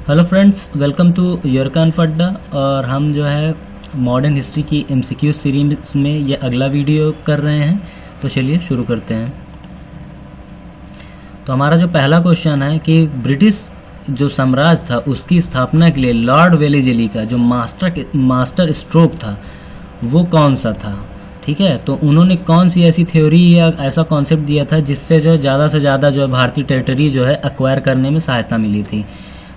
Hello friends, welcome to योरकान फड्डा। और हम जो है मॉडर्न हिस्ट्री की एमसीक्यू सीरीज में ये अगला वीडियो कर रहे हैं। तो चलिए शुरू करते हैं। तो हमारा जो पहला क्वेश्चन है कि ब्रिटिश जो साम्राज्य था उसकी स्थापना के लिए लॉर्ड वेलेज़ली का जो मास्टर स्ट्रोक था वो कौन सा था। ठीक है, तो उन्होंने कौन सी ऐसी थ्योरी या ऐसा कॉन्सेप्ट दिया था जिससे जो ज़्यादा से ज़्यादा जो है भारतीय टेरिटरी जो है एक्वायर करने में सहायता मिली थी।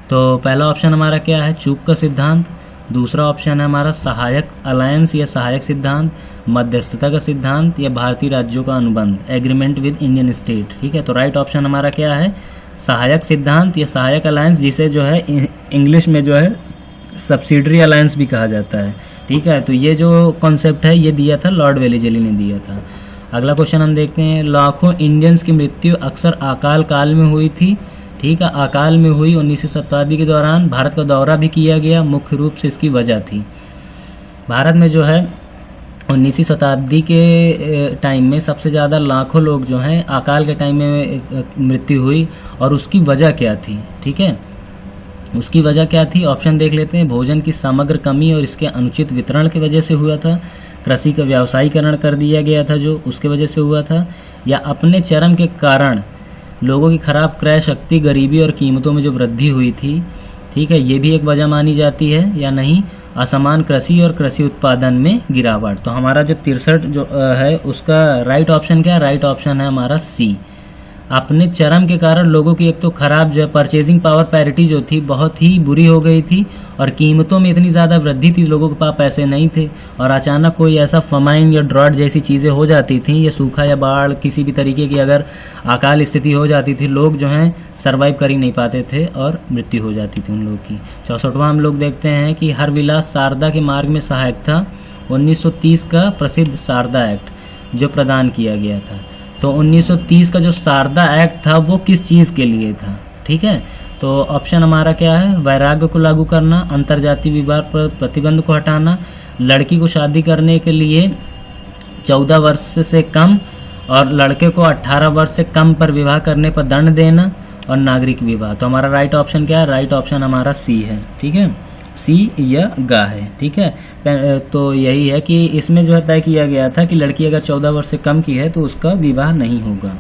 तो पहला ऑप्शन हमारा क्या है, चूक का सिद्धांत। दूसरा ऑप्शन है हमारा सहायक अलायंस या सहायक सिद्धांत, मध्यस्थता का सिद्धांत या भारतीय राज्यों का अनुबंध, एग्रीमेंट विद इंडियन स्टेट। ठीक है, तो राइट ऑप्शन हमारा क्या है, सहायक सिद्धांत या सहायक अलायंस, जिसे जो है इंग्लिश में जो है सब्सिडरी अलायंस भी कहा जाता है। ठीक है, तो ये जो कॉन्सेप्ट है ये दिया था लॉर्ड वेलेज़ली ने दिया था। अगला क्वेश्चन हम देखते हैं, लाखों इंडियंस की मृत्यु अक्सर अकाल काल में हुई थी। ठीक है, अकाल में हुई। 19वीं शताब्दी के दौरान भारत का दौरा भी किया गया, मुख्य रूप से इसकी वजह थी भारत में जो है 19वीं शताब्दी के टाइम में सबसे ज़्यादा लाखों लोग जो हैं अकाल के टाइम में मृत्यु हुई। और उसकी वजह क्या थी, ठीक है, उसकी वजह क्या थी, ऑप्शन देख लेते हैं। भोजन की समग्र कमी और इसके अनुचित वितरण की वजह से हुआ था, कृषि का व्यावसायीकरण कर दिया गया था जो उसके वजह से हुआ था, या अपने चरम के कारण लोगों की खराब क्रय शक्ति, गरीबी और कीमतों में जो वृद्धि हुई थी। ठीक है, ये भी एक वजह मानी जाती है, या नहीं असमान कृषि और कृषि उत्पादन में गिरावट। तो हमारा जो 63 जो है उसका राइट ऑप्शन क्या है, राइट ऑप्शन है हमारा सी। अपने चरम के कारण लोगों की एक तो खराब जो है परचेजिंग पावर पैरिटी जो थी बहुत ही बुरी हो गई थी, और कीमतों में इतनी ज़्यादा वृद्धि थी, लोगों के पास पैसे नहीं थे, और अचानक कोई ऐसा फमाइन या ड्रॉट जैसी चीज़ें हो जाती थी, या सूखा या बाढ़ किसी भी तरीके की अगर अकाल स्थिति हो जाती थी, लोग जो हैं सर्वाइव कर ही नहीं पाते थे और मृत्यु हो जाती थी उन लोगों की। 64वां हम लोग देखते हैं कि हरविलास शारदा के मार्ग में सहायक था। 1930 का प्रसिद्ध शारदा एक्ट जो प्रदान किया गया था। तो 1930 का जो शारदा एक्ट था वो किस चीज़ के लिए था। ठीक है, तो ऑप्शन हमारा क्या है, वैराग्य को लागू करना, अंतरजातीय विवाह पर प्रतिबंध को हटाना, लड़की को शादी करने के लिए 14 वर्ष से कम और लड़के को 18 वर्ष से कम पर विवाह करने पर दंड देना, और नागरिक विवाह। तो हमारा राइट ऑप्शन क्या है, राइट ऑप्शन हमारा सी है। ठीक है, सी या गा है। ठीक है, तो यही है कि इसमें जो है तय किया गया था कि लड़की अगर 14 वर्ष से कम की है तो उसका विवाह नहीं होगा।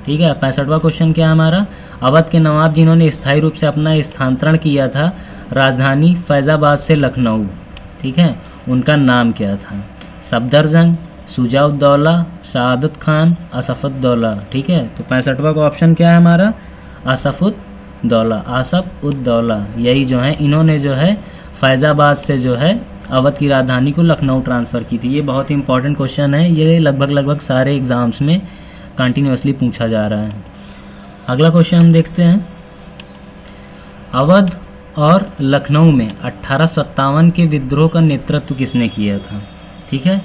ठीक है, 65वां क्वेश्चन क्या है हमारा, अवध के नवाब जिन्होंने स्थायी रूप से अपना स्थानांतरण किया था राजधानी फैजाबाद से लखनऊ, ठीक है, उनका नाम क्या था। सफदरजंग, शुजा-उद-दौला, शहादत खान, असफ-उद-दौला। ठीक है, तो 65वां का ऑप्शन क्या है हमारा, असफ-उद-दौला, असफ-उद-दौला। यही जो है इन्होंने जो है फैजाबाद से जो है अवध की राजधानी को लखनऊ ट्रांसफ़र की थी। ये बहुत ही इंपॉर्टेंट क्वेश्चन है, ये लगभग सारे एग्जाम्स में कंटिन्यूसली पूछा जा रहा है। अगला क्वेश्चन हम देखते हैं, अवध और लखनऊ में 1857 के विद्रोह का नेतृत्व किसने किया था। ठीक है,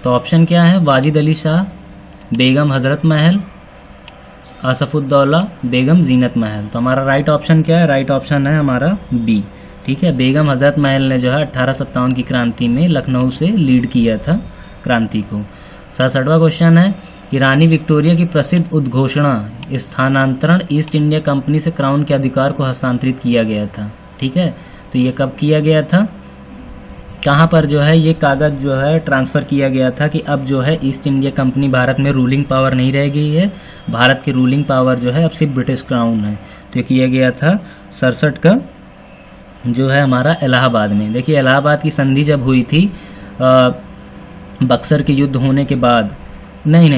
तो ऑप्शन क्या है, वाजिद अली शाह, बेगम हजरत महल, असफ-उद-दौला, बेगम जीनत महल। तो हमारा राइट ऑप्शन क्या है, राइट ऑप्शन है हमारा बी। ठीक है, बेगम हजरत महल ने जो है 1857 की क्रांति में लखनऊ से लीड किया था क्रांति को। 67वां क्वेश्चन है कि रानी विक्टोरिया की प्रसिद्ध उद्घोषणा स्थानांतरण ईस्ट इंडिया कंपनी से क्राउन के अधिकार को हस्तांतरित किया गया था। ठीक है, तो ये कब किया गया था, कहाँ पर जो है ये कागज जो है ट्रांसफ़र किया गया था कि अब जो है ईस्ट इंडिया कंपनी भारत में रूलिंग पावर नहीं रह गई है, भारत की रूलिंग पावर जो है अब सिर्फ ब्रिटिश क्राउन है। तो ये किया गया था 67 का जो है हमारा इलाहाबाद में। देखिए इलाहाबाद की संधि जब हुई थी बक्सर के युद्ध होने के बाद, नहीं,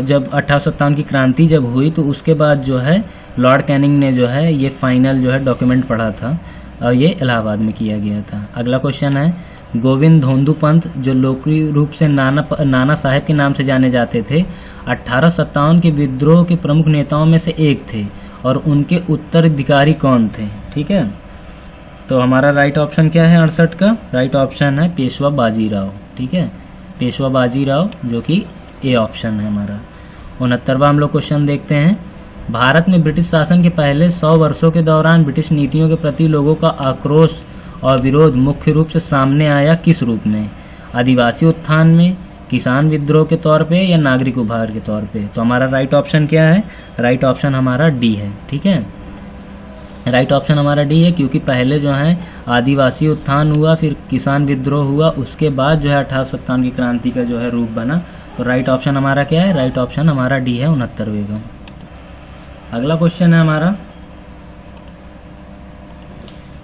जब 1857 की क्रांति जब हुई तो उसके बाद जो है लॉर्ड कैनिंग ने जो है ये फाइनल जो है डॉक्यूमेंट पढ़ा था, और ये इलाहाबाद में किया गया था। अगला क्वेश्चन है, गोविंद धोंदू पंत जो लोकप्रिय रूप से नाना साहेब के नाम से जाने जाते थे, 1857 के विद्रोह के प्रमुख नेताओं में से एक थे, और उनके उत्तराधिकारी कौन थे। ठीक है, तो हमारा राइट ऑप्शन क्या है, 68 का राइट ऑप्शन है पेशवा बाजीराव। ठीक है, पेशवा बाजीराव जो कि ए ऑप्शन है हमारा। 69वां हम लोग क्वेश्चन देखते हैं, भारत में ब्रिटिश शासन के पहले 100 वर्षों के दौरान ब्रिटिश नीतियों के प्रति लोगों का आक्रोश और विरोध मुख्य रूप से सामने आया किस रूप में, आदिवासी उत्थान में, किसान विद्रोह के तौर पे, या नागरिक उभार के तौर पे। तो हमारा राइट ऑप्शन क्या है, राइट ऑप्शन हमारा डी है। ठीक है, राइट ऑप्शन हमारा डी है, क्योंकि पहले जो है आदिवासी उत्थान हुआ, फिर किसान विद्रोह हुआ, उसके बाद जो है 1857 की क्रांति का जो है रूप बना। तो राइट ऑप्शन हमारा क्या है? राइट ऑप्शन हमारा डी है, 69वें का। अगला क्वेश्चन है हमारा,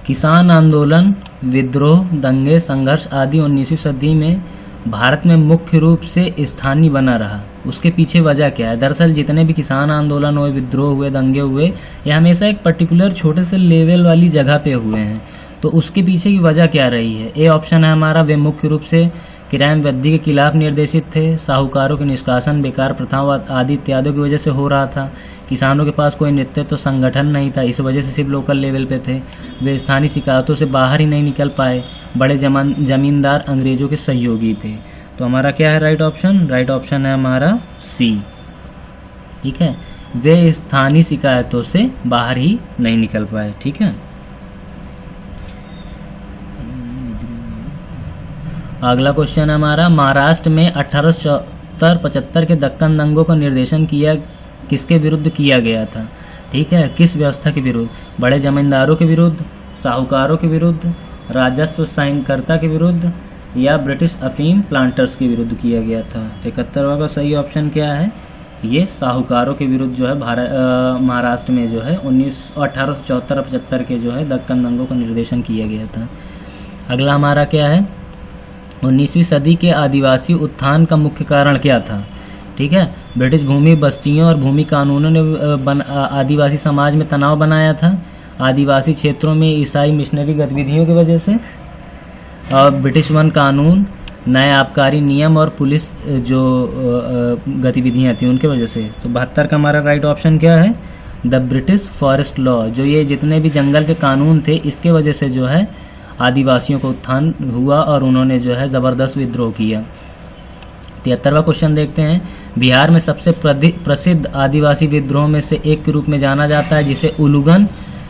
किसान आंदोलन, विद्रोह, दंगे, संघर्ष आदि 19वीं सदी में भारत में मुख्य रूप से स्थानीय बना रहा, उसके पीछे वजह क्या है? दरअसल जितने भी किसान आंदोलन हुए, विद्रोह हुए, दंगे हुए, ये हमेशा एक पर्टिकुलर छोटे से लेवल वाली जगह पे हुए हैं। तो उसके पीछे की वजह क्या रही है? ए ऑप्शन है हमारा, वे मुख्य रूप से किराए में वृद्धि के खिलाफ निर्देशित थे, साहूकारों के निष्कासन, बेकार प्रथाओं आदि इत्यादि की वजह से हो रहा था, किसानों के पास कोई नेतृत्व तो संगठन नहीं था, इस वजह से सिर्फ लोकल लेवल पे थे, वे स्थानीय शिकायतों से बाहर ही नहीं निकल पाए, बड़े जमींदार अंग्रेजों के सहयोगी थे। तो हमारा क्या है राइट ऑप्शन? राइट ऑप्शन है हमारा सी। ठीक है, वे स्थानीय शिकायतों से बाहर ही नहीं निकल पाए। ठीक है, अगला क्वेश्चन है हमारा, महाराष्ट्र में 1874-75 के दक्कन दंगों का निर्देशन किसके विरुद्ध किया गया था? ठीक है, किस व्यवस्था के विरुद्ध? बड़े जमींदारों के विरुद्ध, साहूकारों के विरुद्ध, राजस्व संग्रहकर्ता के विरुद्ध, या ब्रिटिश अफीम प्लांटर्स के विरुद्ध किया गया था? 71वां का सही ऑप्शन क्या है? ये साहूकारों के विरुद्ध जो है महाराष्ट्र में जो है 1874-75 के जो है दक्कन दंगों का निर्देशन किया गया था। अगला हमारा क्या है, 19वीं सदी के आदिवासी उत्थान का मुख्य कारण क्या था? ठीक है, ब्रिटिश भूमि बस्तियों और भूमि कानूनों ने आदिवासी समाज में तनाव बनाया था, आदिवासी क्षेत्रों में ईसाई मिशनरी गतिविधियों की वजह से, और ब्रिटिश वन कानून, नए आबकारी नियम और पुलिस जो गतिविधियां थी उनके वजह से। तो 72 का हमारा राइट ऑप्शन क्या है? द ब्रिटिश फॉरेस्ट लॉ, जो ये जितने भी जंगल के कानून थे इसके वजह से जो है आदिवासियों को उत्थान हुआ और उन्होंने जो है ज़बरदस्त विद्रोह किया। 73वां क्वेश्चन देखते हैं, बिहार में सबसे प्रसिद्ध आदिवासी विद्रोह में से एक के रूप में जाना जाता है, जिसे उलूगन,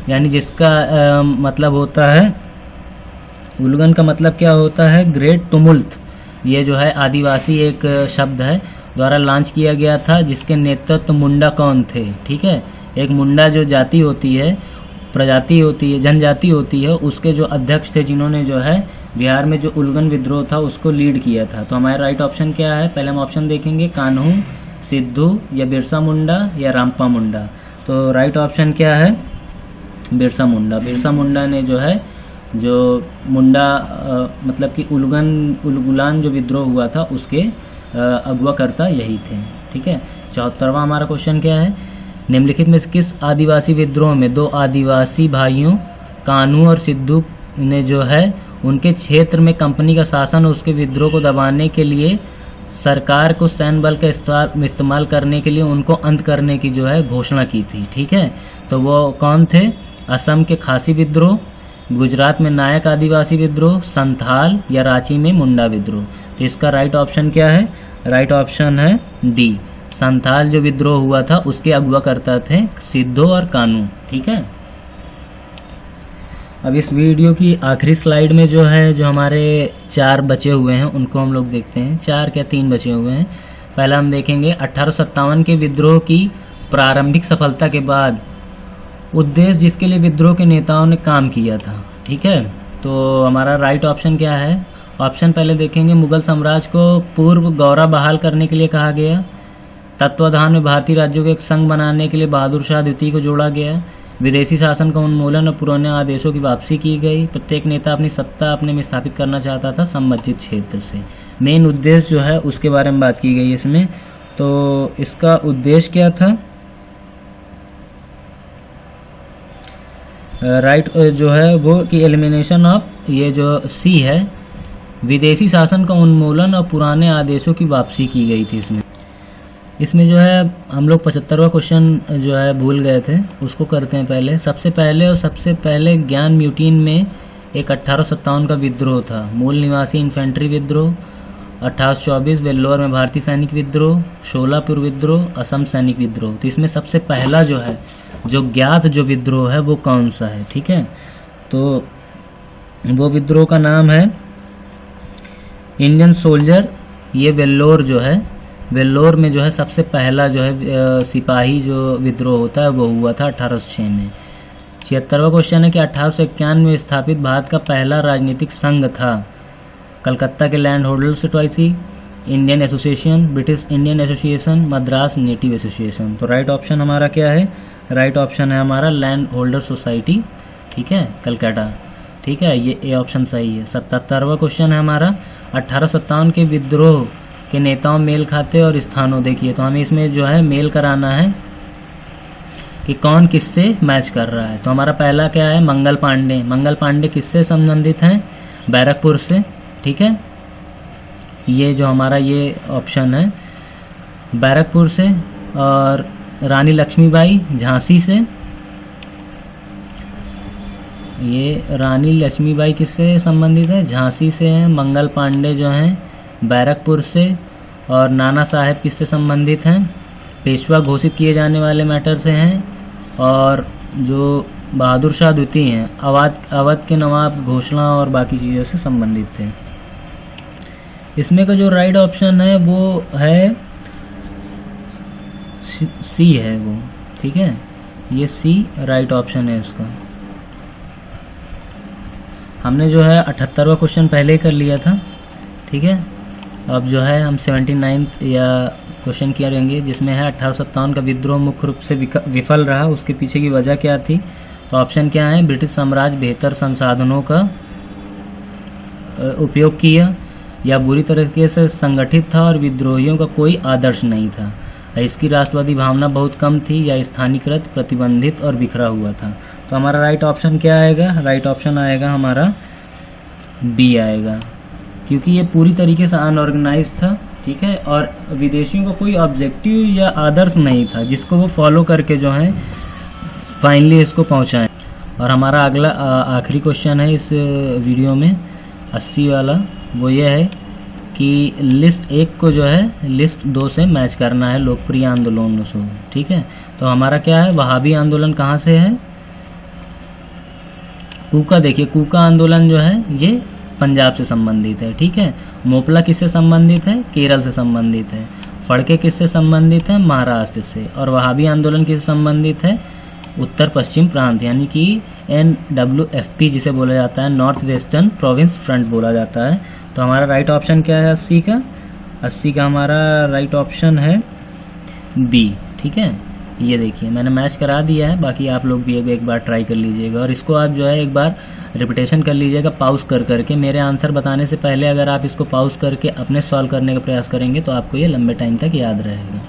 यानी जिसका मतलब होता है, उलूगन का मतलब क्या होता है? ग्रेट तुमुल्त। ये जो है आदिवासी एक शब्द है, द्वारा लॉन्च किया गया था, जिसके नेतृत्व मुंडा कौन थे? ठीक है, एक मुंडा जो जाति होती है, प्रजाति होती है, जनजाति होती है, उसके जो अध्यक्ष थे जिन्होंने जो है बिहार में जो उलगन विद्रोह था उसको लीड किया था। तो हमारा राइट ऑप्शन क्या है? पहले हम ऑप्शन देखेंगे, कान्हू, सिद्धू, या बिरसा मुंडा, या रामपा मुंडा। तो राइट ऑप्शन क्या है? बिरसा मुंडा। बिरसा मुंडा ने जो है जो मुंडा मतलब कि उलगुलान जो विद्रोह हुआ था उसके अगुवाकर्ता यही थे। ठीक है, 74वां हमारा क्वेश्चन क्या है, निम्नलिखित में किस आदिवासी विद्रोह में दो आदिवासी भाइयों कान्हू और सिद्धू ने जो है उनके क्षेत्र में कंपनी का शासन और उसके विद्रोह को दबाने के लिए सरकार को सैन्य बल का इस्तेमाल करने के लिए उनको अंत करने की जो है घोषणा की थी। ठीक है, तो वो कौन थे? असम के खासी विद्रोह, गुजरात में नायक आदिवासी विद्रोह, संथाल, या रांची में मुंडा विद्रोह। तो इसका राइट ऑप्शन क्या है? राइट ऑप्शन है डी, संथाल जो विद्रोह हुआ था उसके अगुवाकर्ता थे सिद्धू और कान्हू। ठीक है, अब इस वीडियो की आखिरी स्लाइड में जो है जो हमारे 4 बचे हुए हैं उनको हम लोग देखते हैं। 4 क्या 3 बचे हुए हैं। पहला हम देखेंगे 1857 के विद्रोह की प्रारंभिक सफलता के बाद उद्देश्य जिसके लिए विद्रोह के नेताओं ने काम किया था। ठीक है, तो हमारा राइट ऑप्शन क्या है? ऑप्शन पहले देखेंगे, मुगल साम्राज्य को पूर्व गौरव बहाल करने के लिए कहा गया, तत्वाधान में भारतीय राज्यों को एक संघ बनाने के लिए बहादुर शाह द्वितीय को जोड़ा गया, विदेशी शासन का उन्मूलन और पुराने आदेशों की वापसी की गई, प्रत्येक नेता अपनी सत्ता अपने में स्थापित करना चाहता था संबंधित क्षेत्र से। मेन उद्देश्य जो है उसके बारे में बात की गई इसमें। तो इसका उद्देश्य क्या था? राइट जो है वो कि एलिमिनेशन ऑफ, ये जो सी है, विदेशी शासन का उन्मूलन और पुराने आदेशों की वापसी की गई थी इसमें जो है हम लोग 75वां क्वेश्चन जो है भूल गए थे, उसको करते हैं पहले। सबसे पहले ज्ञान म्यूटीन में एक 1857 का विद्रोह था, मूल निवासी इन्फेंट्री विद्रोह, 1824 वेल्लोर में भारतीय सैनिक विद्रोह, शोलापुर विद्रोह, असम सैनिक विद्रोह। तो इसमें सबसे पहला जो है जो ज्ञात जो विद्रोह है वो कौन सा है? ठीक है, तो वो विद्रोह का नाम है इंडियन सोल्जर। ये वेल्लोर जो है, वेल्लोर में जो है सबसे पहला जो है सिपाही जो विद्रोह होता है वो हुआ था 1806 में। 76वां क्वेश्चन है कि 1891 में स्थापित भारत का पहला राजनीतिक संघ था। कलकत्ता के land holder society, Indian association, British Indian association, Madras native association. तो राइट ऑप्शन हमारा क्या है? राइट ऑप्शन है हमारा लैंड होल्डर सोसाइटी, ठीक है, कलकत्ता, ठीक है, ये ए ऑप्शन सही है। 77वां क्वेश्चन है हमारा 1857 के विद्रोह के नेताओं, मेल खाते और स्थानों। देखिए तो हमें इसमें जो है मेल कराना है कि कौन किससे मैच कर रहा है। तो हमारा पहला क्या है? मंगल पांडे। मंगल पांडे किससे संबंधित हैं? बैरकपुर से, ठीक है, ये जो हमारा ये ऑप्शन है बैरकपुर से। और रानी लक्ष्मीबाई झांसी से, ये रानी लक्ष्मीबाई किससे संबंधित है? झांसी से हैं। मंगल पांडे जो हैं बैरकपुर से। और नाना साहेब किससे संबंधित हैं? पेशवा घोषित किए जाने वाले मैटर से हैं। और जो बहादुर शाह द्वितीय हैं अवध के नवाब घोषणा और बाकी चीज़ों से संबंधित थे। इसमें का जो राइट ऑप्शन है वो है सी है वो, ठीक है, ये सी राइट ऑप्शन है इसका। हमने जो है 78वां क्वेश्चन पहले ही कर लिया था, ठीक है। अब जो है हम 79 या क्वेश्चन किया रहेंगे जिसमें है 1857 का विद्रोह मुख्य रूप से विफल रहा, उसके पीछे की वजह क्या थी। तो ऑप्शन क्या है? ब्रिटिश साम्राज्य बेहतर संसाधनों का उपयोग किया, या बुरी तरीके से संगठित था और विद्रोहियों का कोई आदर्श नहीं था, इसकी राष्ट्रवादी भावना बहुत कम थी, या स्थानीयकृत, प्रतिबंधित और बिखरा हुआ था। तो हमारा राइट ऑप्शन क्या आएगा? राइट ऑप्शन आएगा हमारा बी आएगा, क्योंकि ये पूरी तरीके से अनऑर्गेनाइज था, ठीक है, और विदेशियों का कोई ऑब्जेक्टिव या आदर्श नहीं था जिसको वो फॉलो करके जो है फाइनली इसको पहुंचाएं। और हमारा अगला आखिरी क्वेश्चन है इस वीडियो में 80 वाला, वो ये है कि लिस्ट 1 को जो है लिस्ट 2 से मैच करना है लोकप्रिय आंदोलनों से, ठीक है। तो हमारा क्या है? वहाबी आंदोलन कहाँ से है? कूका। देखिए कूका आंदोलन जो है ये पंजाब से संबंधित है, ठीक है। मोपला किससे संबंधित है? केरल से संबंधित है। फड़के किससे संबंधित है? महाराष्ट्र से। और वहाबी आंदोलन किससे संबंधित है? उत्तर पश्चिम प्रांत, यानी कि NWFP जिसे बोला जाता है, नॉर्थ वेस्टर्न प्रोविंस फ्रंट बोला जाता है। तो हमारा राइट ऑप्शन क्या है 80 का? 80 का हमारा राइट ऑप्शन है बी, ठीक है। ये देखिए मैंने मैच करा दिया है, बाकी आप लोग भी एक बार ट्राई कर लीजिएगा और इसको आप जो है एक बार रिपीटेशन कर लीजिएगा पॉज कर करके। मेरे आंसर बताने से पहले अगर आप इसको पॉज करके अपने सॉल्व करने का प्रयास करेंगे तो आपको ये लंबे टाइम तक याद रहेगा।